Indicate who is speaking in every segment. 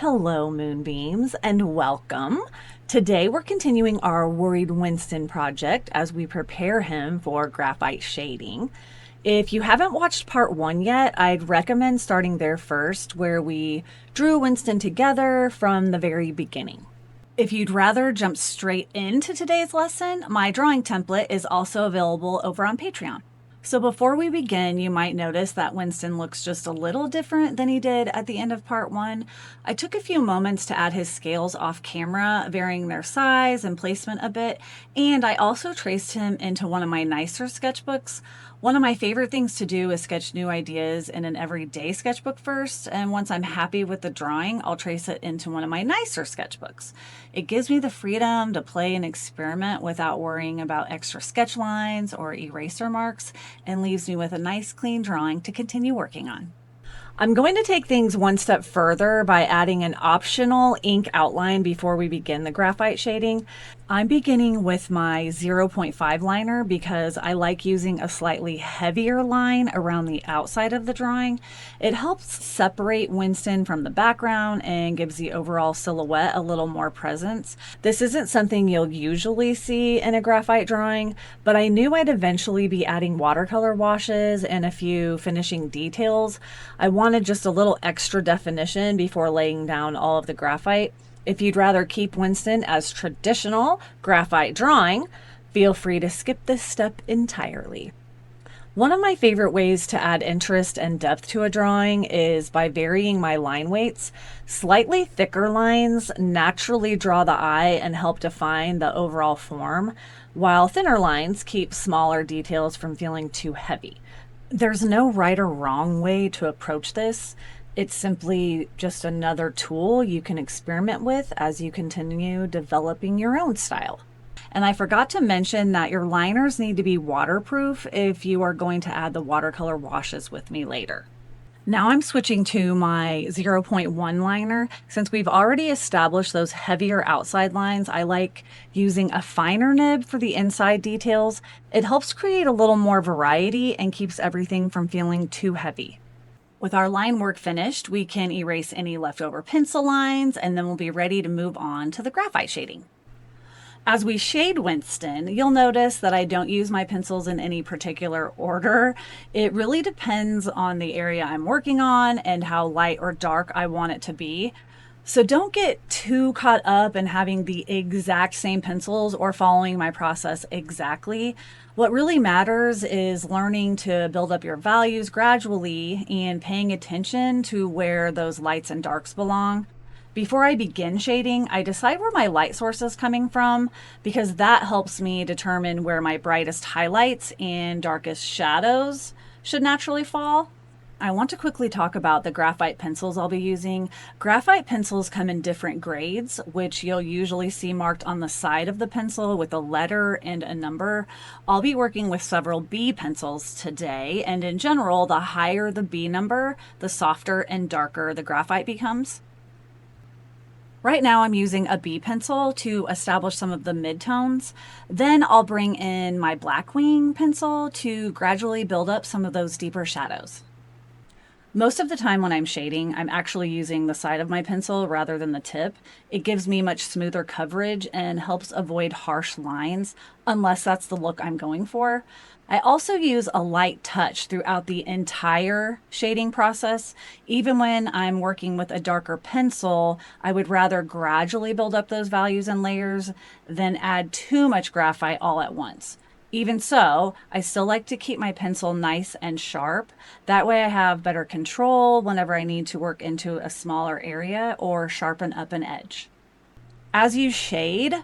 Speaker 1: Hello, Moonbeams, and welcome. Today we're continuing our Worried Winston project as we prepare him for graphite shading. If you haven't watched part 1 yet, I'd recommend starting there first, where we drew Winston together from the very beginning. If you'd rather jump straight into today's lesson, my drawing template is also available over on Patreon. So before we begin, you might notice that Winston looks just a little different than he did at the end of part 1. I took a few moments to add his scales off camera, varying their size and placement a bit, and I also traced him into one of my nicer sketchbooks. One of my favorite things to do is sketch new ideas in an everyday sketchbook first, and once I'm happy with the drawing, I'll trace it into one of my nicer sketchbooks. It gives me the freedom to play and experiment without worrying about extra sketch lines or eraser marks, and leaves me with a nice clean drawing to continue working on. I'm going to take things one step further by adding an optional ink outline before we begin the graphite shading. I'm beginning with my 0.5 liner because I like using a slightly heavier line around the outside of the drawing. It helps separate Winston from the background and gives the overall silhouette a little more presence. This isn't something you'll usually see in a graphite drawing, but I knew I'd eventually be adding watercolor washes and a few finishing details. I wanted just a little extra definition before laying down all of the graphite. If you'd rather keep Winston as traditional graphite drawing, feel free to skip this step entirely. One of my favorite ways to add interest and depth to a drawing is by varying my line weights. Slightly thicker lines naturally draw the eye and help define the overall form, while thinner lines keep smaller details from feeling too heavy. There's no right or wrong way to approach this. It's simply just another tool you can experiment with as you continue developing your own style. And I forgot to mention that your liners need to be waterproof if you are going to add the watercolor washes with me later. Now I'm switching to my 0.1 liner. Since we've already established those heavier outside lines, I like using a finer nib for the inside details. It helps create a little more variety and keeps everything from feeling too heavy. With our line work finished, we can erase any leftover pencil lines, and then we'll be ready to move on to the graphite shading. As we shade Winston, you'll notice that I don't use my pencils in any particular order. It really depends on the area I'm working on and how light or dark I want it to be. So don't get too caught up in having the exact same pencils or following my process exactly. What really matters is learning to build up your values gradually and paying attention to where those lights and darks belong. Before I begin shading, I decide where my light source is coming from because that helps me determine where my brightest highlights and darkest shadows should naturally fall. I want to quickly talk about the graphite pencils I'll be using. Graphite pencils come in different grades, which you'll usually see marked on the side of the pencil with a letter and a number. I'll be working with several B pencils today, and in general, the higher the B number, the softer and darker the graphite becomes. Right now I'm using a B pencil to establish some of the midtones. Then I'll bring in my Blackwing pencil to gradually build up some of those deeper shadows. Most of the time when I'm shading, I'm actually using the side of my pencil rather than the tip. It gives me much smoother coverage and helps avoid harsh lines, unless that's the look I'm going for. I also use a light touch throughout the entire shading process. Even when I'm working with a darker pencil, I would rather gradually build up those values and layers than add too much graphite all at once. Even so, I still like to keep my pencil nice and sharp. That way I have better control whenever I need to work into a smaller area or sharpen up an edge. As you shade,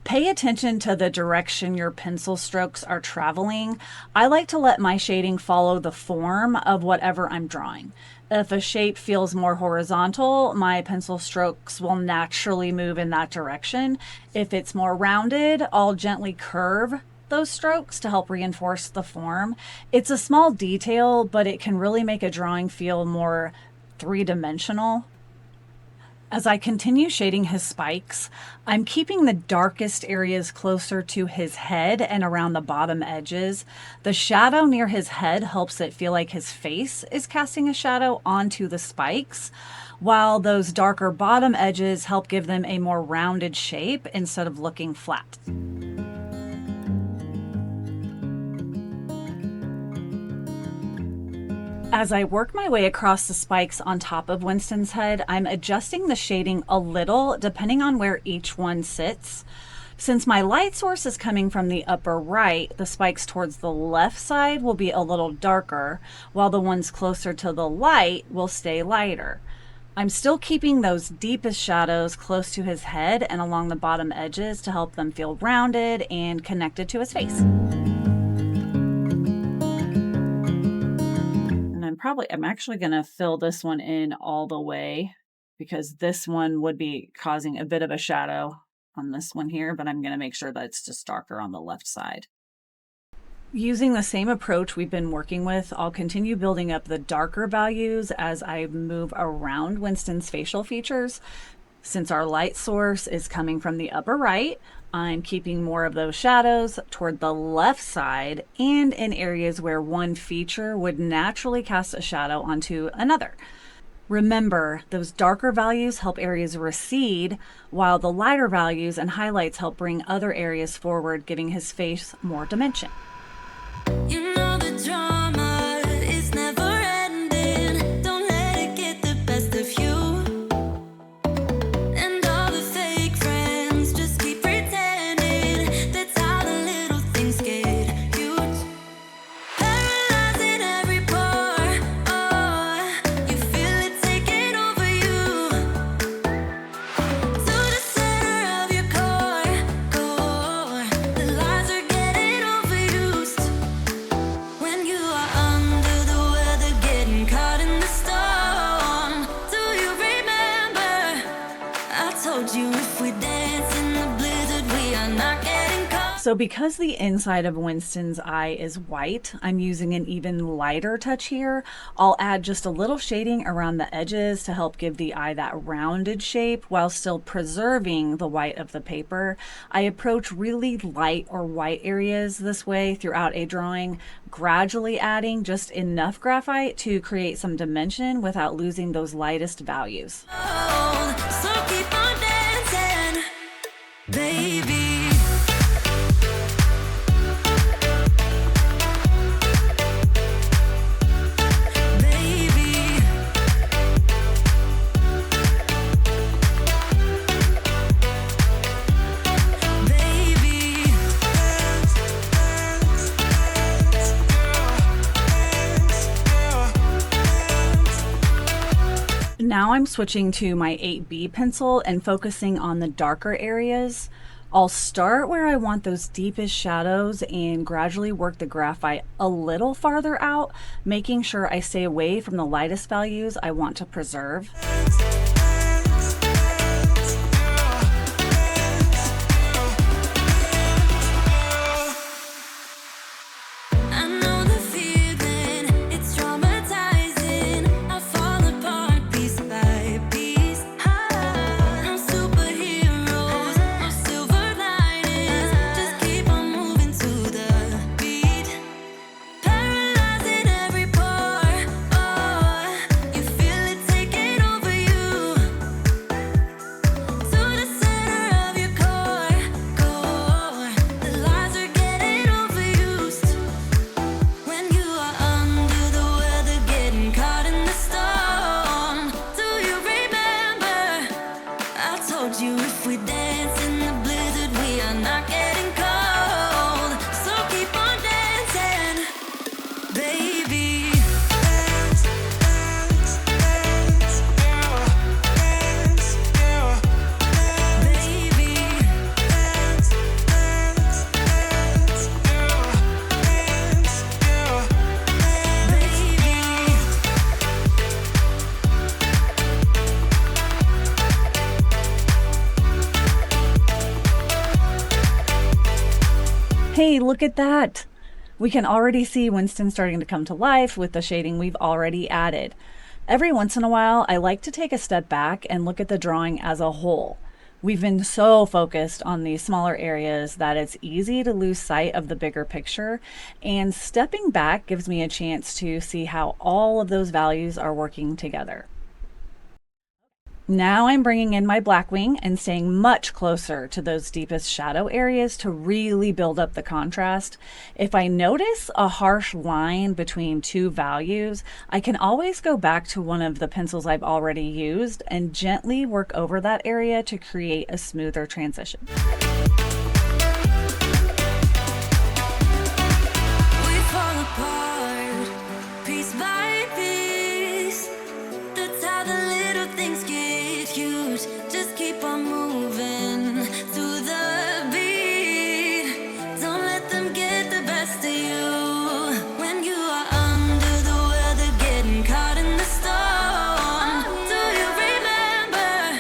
Speaker 1: pay attention to the direction your pencil strokes are traveling. I like to let my shading follow the form of whatever I'm drawing. If a shape feels more horizontal, my pencil strokes will naturally move in that direction. If it's more rounded, I'll gently curve those strokes to help reinforce the form. It's a small detail, but it can really make a drawing feel more three-dimensional. As I continue shading his spikes, I'm keeping the darkest areas closer to his head and around the bottom edges. The shadow near his head helps it feel like his face is casting a shadow onto the spikes, while those darker bottom edges help give them a more rounded shape instead of looking flat. As I work my way across the spikes on top of Winston's head, I'm adjusting the shading a little depending on where each one sits. Since my light source is coming from the upper right, the spikes towards the left side will be a little darker, while the ones closer to the light will stay lighter. I'm still keeping those deepest shadows close to his head and along the bottom edges to help them feel rounded and connected to his face. I'm actually going to fill this one in all the way because this one would be causing a bit of a shadow on this one here, but I'm going to make sure that it's just darker on the left side. Using the same approach we've been working with, I'll continue building up the darker values as I move around Winston's facial features. Since our light source is coming from the upper right, I'm keeping more of those shadows toward the left side and in areas where one feature would naturally cast a shadow onto another. Remember, those darker values help areas recede, while the lighter values and highlights help bring other areas forward, giving his face more dimension.
Speaker 2: You know the drama is never ending. Don't let it get the best of you. And all the fake friends just keep pretending. That's how the little things get huge. Paralyzing every pore. Oh, you feel it taking over you. To the center of your core. The lies are getting overused. When you are under the weather, getting caught in the storm. Do you remember? I told you if we dance in the blizzard, we are not getting caught.
Speaker 1: So because the inside of Winston's eye is white, I'm using an even lighter touch here. I'll add just a little shading around the edges to help give the eye that rounded shape while still preserving the white of the paper. I approach really light or white areas this way throughout a drawing, gradually adding just enough graphite to create some dimension without losing those lightest values.
Speaker 2: So keep on dancing, baby. Baby. Baby.
Speaker 1: Now I'm switching to my 8B pencil and focusing on the darker areas. I'll start where I want those deepest shadows and gradually work the graphite a little farther out, making sure I stay away from the lightest values I want to preserve.
Speaker 2: I know the feeling, it's traumatizing. I fall apart piece by piece. No superheroes, no silver linings. Just keep on moving to the beat. Paralyzing every pore. Oh, you feel it taking over you. To the center of your core. The lies are getting overused. When you are under the weather, getting caught in the storm. Do you remember? I told you if we dance in the blizzard, we are not getting cold. So keep on dancing, baby. Baby. Baby.
Speaker 1: Hey, look at that! We can already see Winston starting to come to life with the shading we've already added. Every once in a while, I like to take a step back and look at the drawing as a whole. We've been so focused on these smaller areas that it's easy to lose sight of the bigger picture, and stepping back gives me a chance to see how all of those values are working together. Now I'm bringing in my Blackwing and staying much closer to those deepest shadow areas to really build up the contrast. If I notice a harsh line between two values, I can always go back to one of the pencils I've already used and gently work over that area to create a smoother transition.
Speaker 2: We fall apart, piece by piece. That's how the little things get huge. Just keep on moving through the beat. Don't let them get the best of you. When you are under the weather, getting caught in the storm. Do you remember?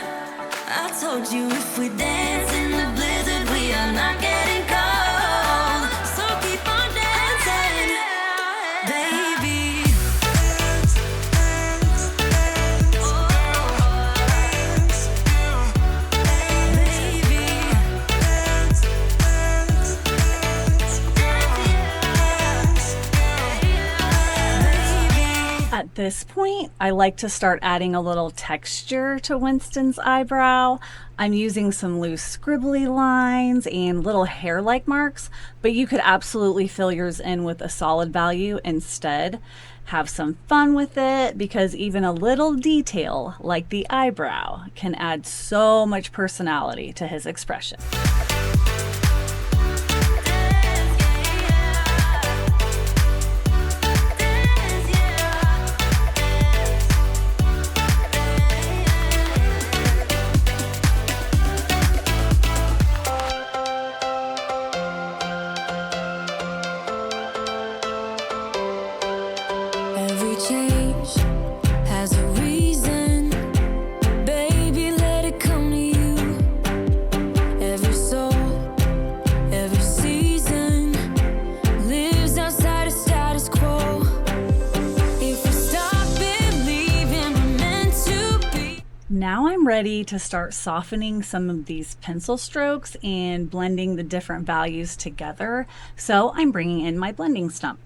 Speaker 2: I told you if we dance in the blizzard, we are not getting cold. So keep on dancing, baby.
Speaker 1: At this point, I like to start adding a little texture to Winston's eyebrow. I'm using some loose scribbly lines and little hair-like marks, but you could absolutely fill yours in with a solid value instead. Have some fun with it, because even a little detail like the eyebrow can add so much personality to his expression.
Speaker 2: Every change has a reason. Baby, let it come to you. Every soul, every season lives outside of status quo. If we stop believing we're meant to be.
Speaker 1: Now I'm ready to start softening some of these pencil strokes and blending the different values together. So I'm bringing in my blending stump.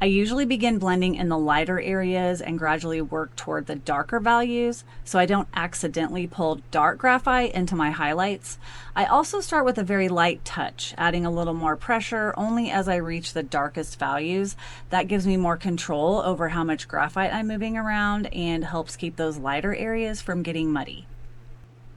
Speaker 1: I usually begin blending in the lighter areas and gradually work toward the darker values so I don't accidentally pull dark graphite into my highlights. I also start with a very light touch, adding a little more pressure only as I reach the darkest values. That gives me more control over how much graphite I'm moving around and helps keep those lighter areas from getting muddy.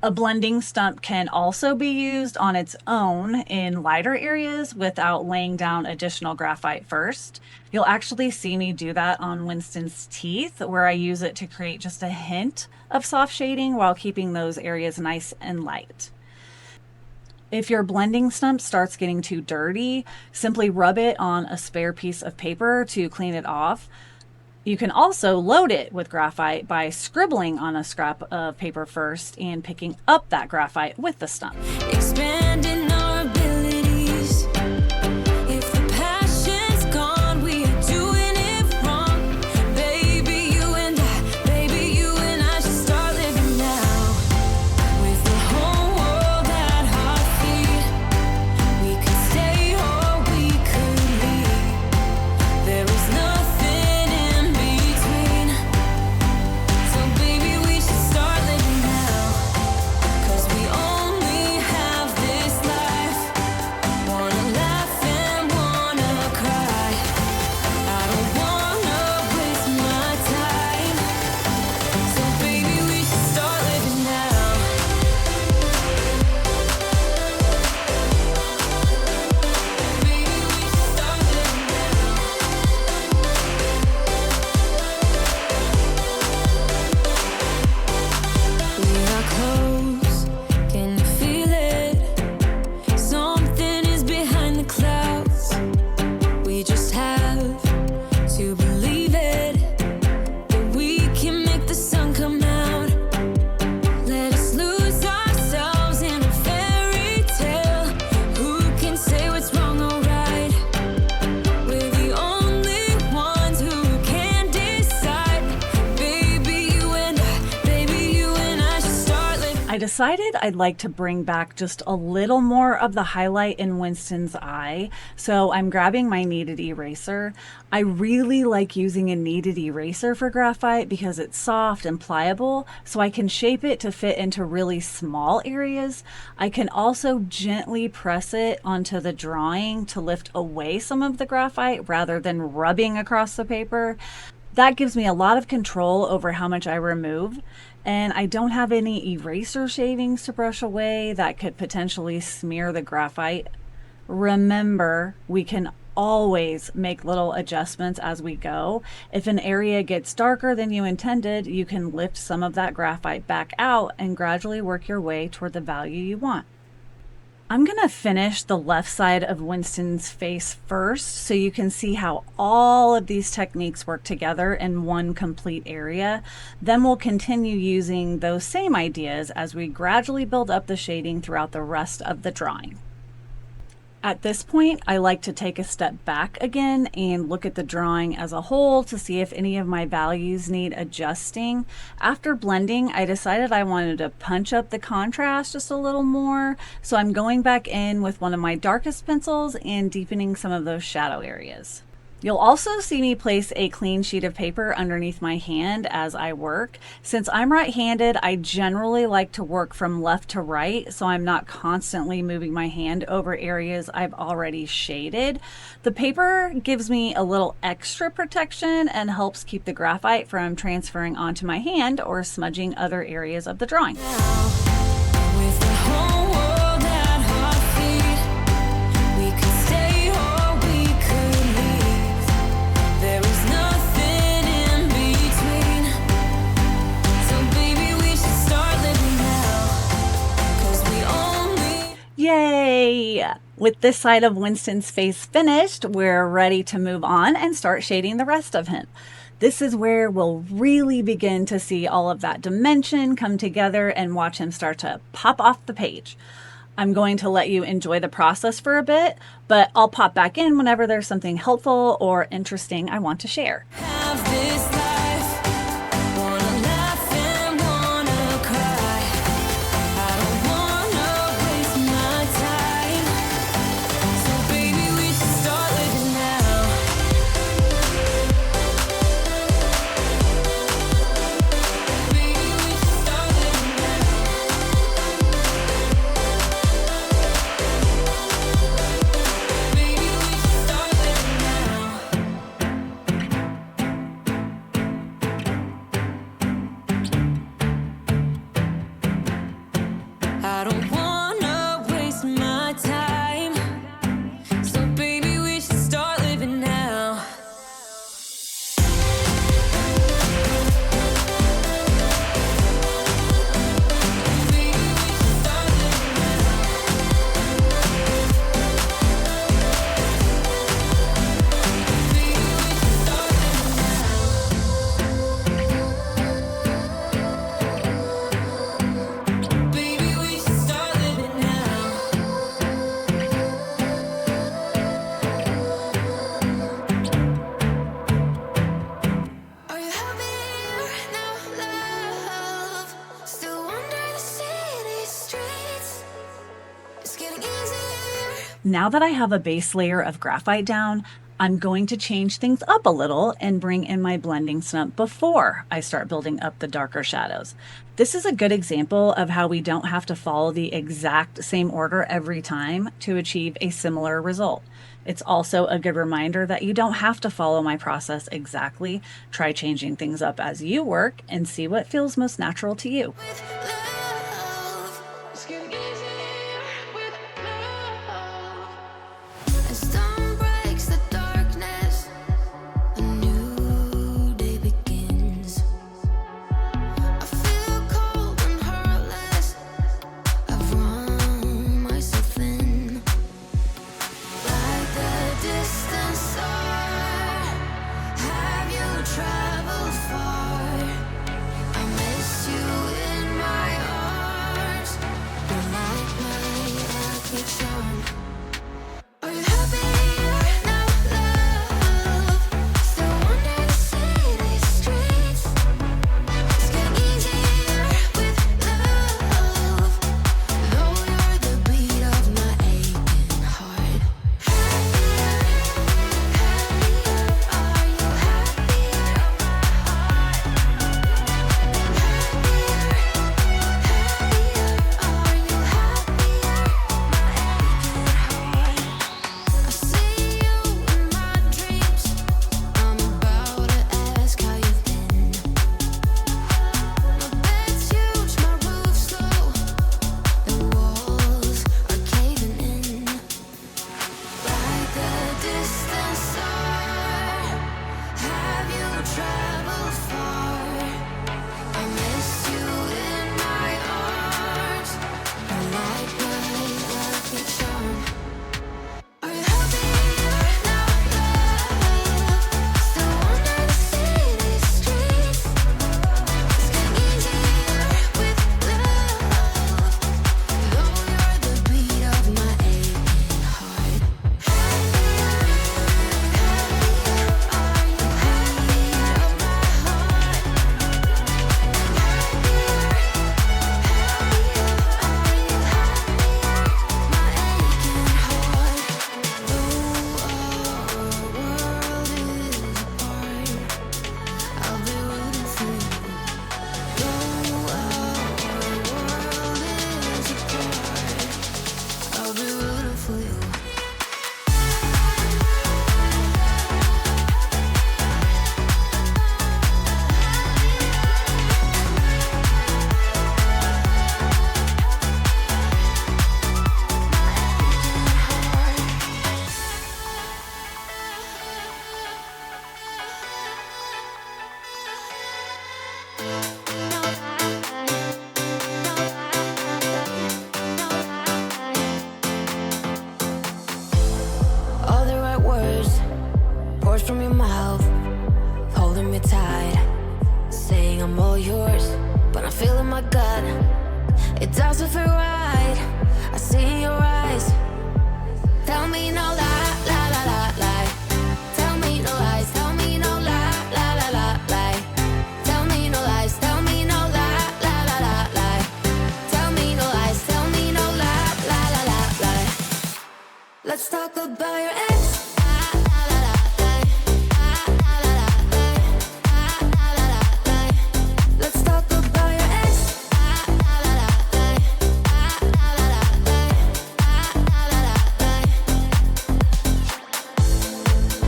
Speaker 1: A blending stump can also be used on its own in lighter areas without laying down additional graphite first. You'll actually see me do that on Winston's teeth, where I use it to create just a hint of soft shading while keeping those areas nice and light. If your blending stump starts getting too dirty, simply rub it on a spare piece of paper to clean it off. You can also load it with graphite by scribbling on a scrap of paper first and picking up that graphite with the stump.
Speaker 2: Expanding our abilities. If the passion's gone, we are doing it wrong. Baby, you and I should start living now. With the whole world at our feet, we could stay or we could leave. There is nothing in between. So baby, we should start living now. 'Cause we only have this
Speaker 1: decided I'd like to bring back just a little more of the highlight in Winston's eye, so I'm grabbing my kneaded eraser. I really like using a kneaded eraser for graphite because it's soft and pliable, so I can shape it to fit into really small areas. I can also gently press it onto the drawing to lift away some of the graphite rather than rubbing across the paper. That gives me a lot of control over how much I remove, and I don't have any eraser shavings to brush away that could potentially smear the graphite. Remember, we can always make little adjustments as we go. If an area gets darker than you intended, you can lift some of that graphite back out and gradually work your way toward the value you want. I'm going to finish the left side of Winston's face first so you can see how all of these techniques work together in one complete area. Then we'll continue using those same ideas as we gradually build up the shading throughout the rest of the drawing. At this point, I like to take a step back again and look at the drawing as a whole to see if any of my values need adjusting. After blending, I decided I wanted to punch up the contrast just a little more, so I'm going back in with one of my darkest pencils and deepening some of those shadow areas. You'll also see me place a clean sheet of paper underneath my hand as I work. Since I'm right-handed, I generally like to work from left to right, so I'm not constantly moving my hand over areas I've already shaded. The paper gives me a little extra protection and helps keep the graphite from transferring onto my hand or smudging other areas of the drawing.
Speaker 2: With the whole world at our feet, we could stay or we could leave. There is nothing in between. So baby, we should start living now, 'cause we only...
Speaker 1: Yay! With this side of Winston's face finished, we're ready to move on and start shading the rest of him. This is where we'll really begin to see all of that dimension come together and watch him start to pop off the page. I'm going to let you enjoy the process for a bit, but I'll pop back in whenever there's something helpful or interesting I want to share.
Speaker 2: have this life. Wanna laugh and wanna cry. I don't wanna waste my time. So baby, we should start living now. Baby, we should start living now. Baby, we should start living now. I don't wanna waste my time. So baby, we should start living now. Baby, we should start living now. Baby, we should start living now. Baby, we should start living now. Are you happier now, love? Still wander the city streets. It's getting easier.
Speaker 1: Now that I have a base layer of graphite down, I'm going to change things up a little and bring in my blending stump before I start building up the darker shadows. This is a good example of how we don't have to follow the exact same order every time to achieve a similar result. It's also a good reminder that you don't have to follow my process exactly. Try changing things up as you work and see what feels most natural to you.
Speaker 2: With love, it's getting easier with love. As dawn breaks the darkness, a new day begins. I feel cold and heartless. I've run myself thin, like the distant star. Have you traveled far? I miss you in my yourself, holding me tight, saying I'm all yours, but I'm feeling my gut. It doesn't feel right. I see in your eyes. Tell me no lie, lie, lie, lie, lie. Tell me no lies. Tell me no lie, lie, lie, lie, lie. Tell me no lies. Tell me no lie, lie, lie, lie, lie. Tell me no lies. Tell me no lie, lie, lie, lie, lie. Let's talk about your ex. Let's talk about your ex.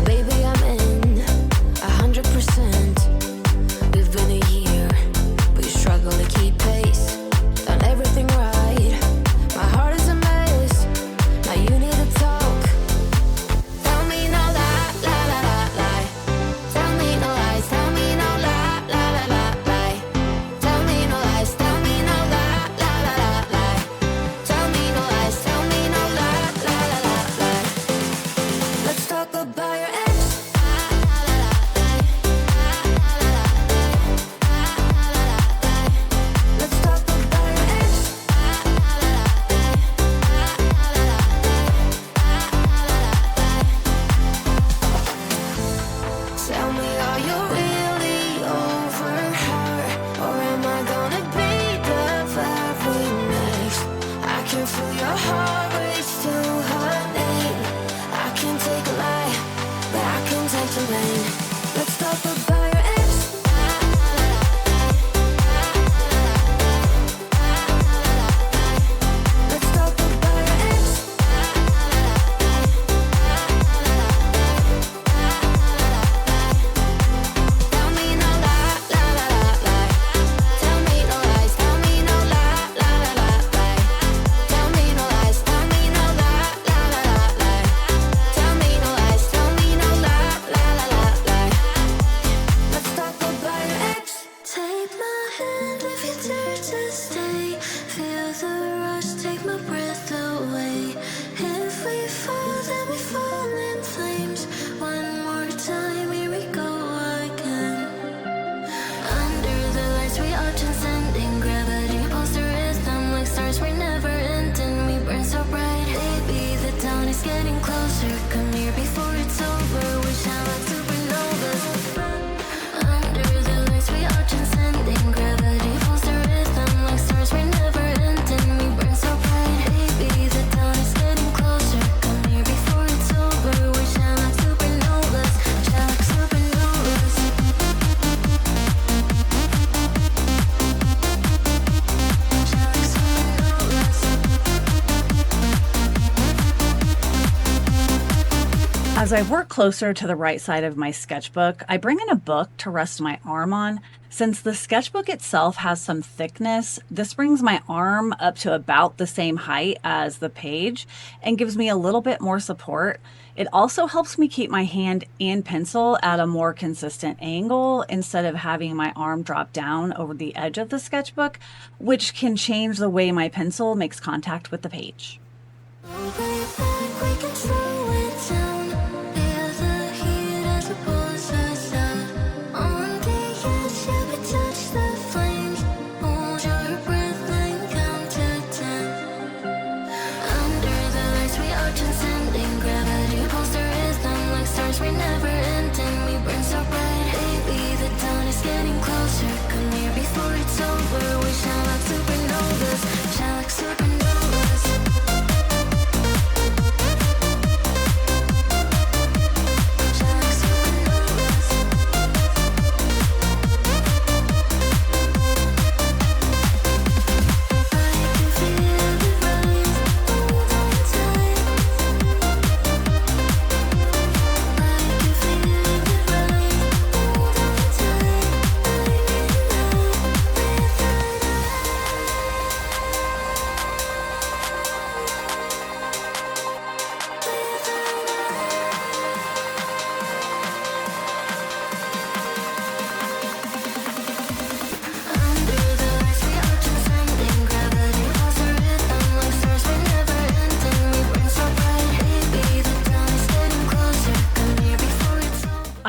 Speaker 2: Baby, I'm in 100%. We've been a year, but you struggle to keep pace. Done everything right. My heart is a mess. Now you need to talk. Tell me no lie, lie, lie, lie, lie. Tell me no lies. Tell me no lie, lie, lie, lie, lie. Tell me no lies. Tell me no lie, lie, lie, lie, lie. Tell me no lies. Tell me no lie, lie, lie, lie, lie. Let's talk about your ex. Let's talk about your ex. Tell me, are you really over her? Or am I gonna be the very next? I can feel your heart race to her name. I can take a lie, but I can take the rain. Let's talk about your ex. Let's talk about your ex. Tell me no lie, lie, lie, lie, lie. Tell me no lies. Tell me no lie, lie, lie, lie, lie. Tell me no lies. Tell me no lie, lie, lie, lie, lie. Tell me no lies. Tell me no lie, lie, lie, lie, lie. Let's talk about your ex. Take my hand if you dare to stay. Feel the rush, take my breath away. If we fall, then we fall in flames. One more time, here we go again. Under the lights, we are transcending gravity. Pulse the rhythm like stars, we're never ending. We burn so bright, baby. The dawn is getting closer. Come here before it's over. We shine like supernovas. Under the lights, we are transcending gravity. Pulse the rhythm like stars, we're never ending. We burn so bright, baby. The dawn is getting closer. Come here before it's over. We shine like supernovas. Shine like supernovas. Shine like supernovas.
Speaker 1: As I work closer to the right side of my sketchbook, I bring in a book to rest my arm on. Since the sketchbook itself has some thickness, this brings my arm up to about the same height as the page and gives me a little bit more support. It also helps me keep my hand and pencil at a more consistent angle instead of having my arm drop down over the edge of the sketchbook, which can change the way my pencil makes contact with the page.
Speaker 2: Way back, we can slow it down. Feel the heat as it pulls us out. On the edge, yeah, we touch the flames. Hold your breath and count to 10. Under the lights, we are transcending gravity. Pulse the rhythm like stars, we're never ending. We burn so bright, baby. The dawn is getting closer. Come here before it's over. We shine like supernovas. Shine like supernovas.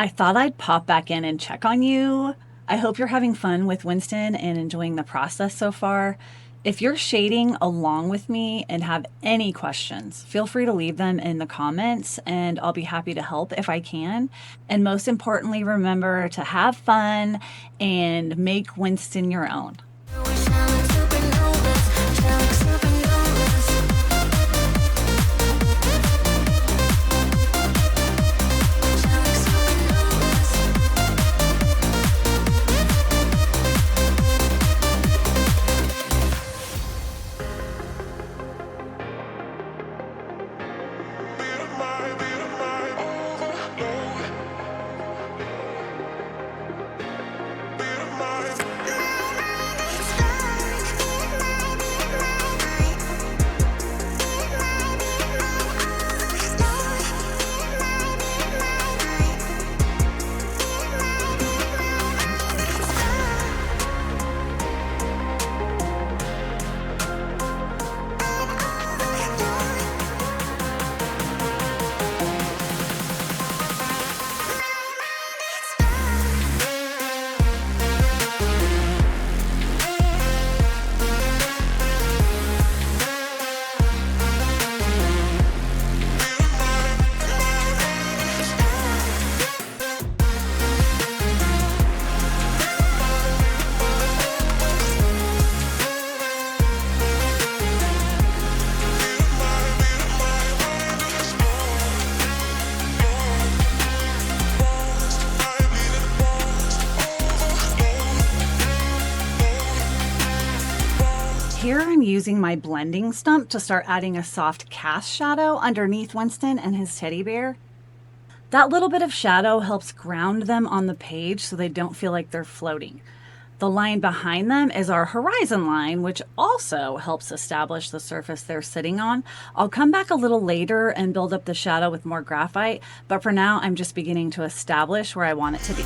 Speaker 1: I thought I'd pop back in and check on you. I hope you're having fun with Winston and enjoying the process so far. If you're shading along with me and have any questions, feel free to leave them in the comments and I'll be happy to help if I can. And most importantly, remember to have fun and make Winston your own.
Speaker 2: We're shining supernovas, shining supernovas. Shining supernovas.
Speaker 1: Here I'm using my blending stump to start adding a soft cast shadow underneath Winston and his teddy bear. That little bit of shadow helps ground them on the page so they don't feel like they're floating. The line behind them is our horizon line, which also helps establish the surface they're sitting on. I'll come back a little later and build up the shadow with more graphite, but for now I'm just beginning to establish where I want it to be.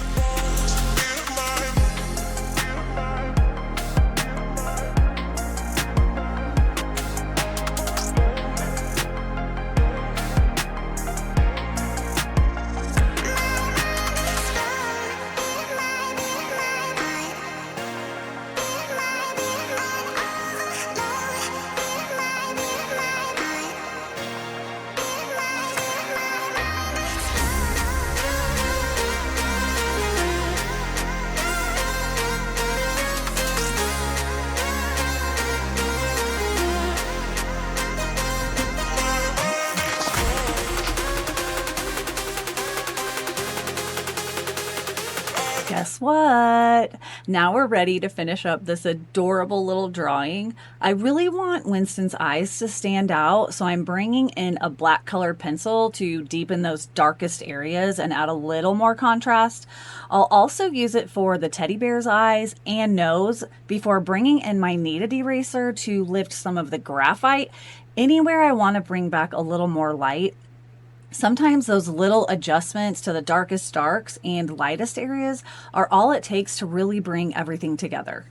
Speaker 1: Guess what? Now we're ready to finish up this adorable little drawing. I really want Winston's eyes to stand out, so I'm bringing in a black colored pencil to deepen those darkest areas and add a little more contrast. I'll also use it for the teddy bear's eyes and nose before bringing in my kneaded eraser to lift some of the graphite anywhere I want to bring back a little more light. Sometimes those little adjustments to the darkest darks and lightest areas are all it takes to really bring everything together.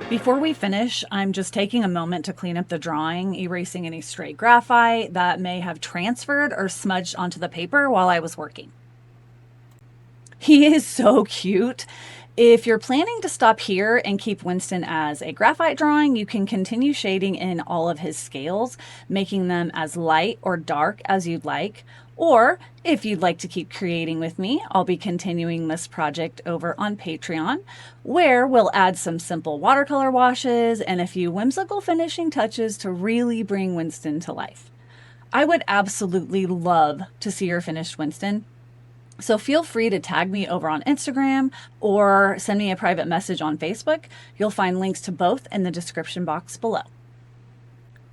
Speaker 1: Before we finish, I'm just taking a moment to clean up the drawing, erasing any stray graphite that may have transferred or smudged onto the paper while I was working. He is so cute. If you're planning to stop here and keep Winston as a graphite drawing, you can continue shading in all of his scales, making them as light or dark as you'd like. Or if you'd like to keep creating with me, I'll be continuing this project over on Patreon, where we'll add some simple watercolor washes and a few whimsical finishing touches to really bring Winston to life. I would absolutely love to see your finished Winston. So feel free to tag me over on Instagram or send me a private message on Facebook. You'll find links to both in the description box below.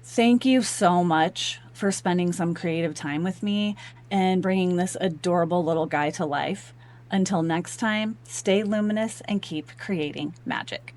Speaker 1: Thank you so much for spending some creative time with me and bringing this adorable little guy to life. Until next time, stay luminous and keep creating magic.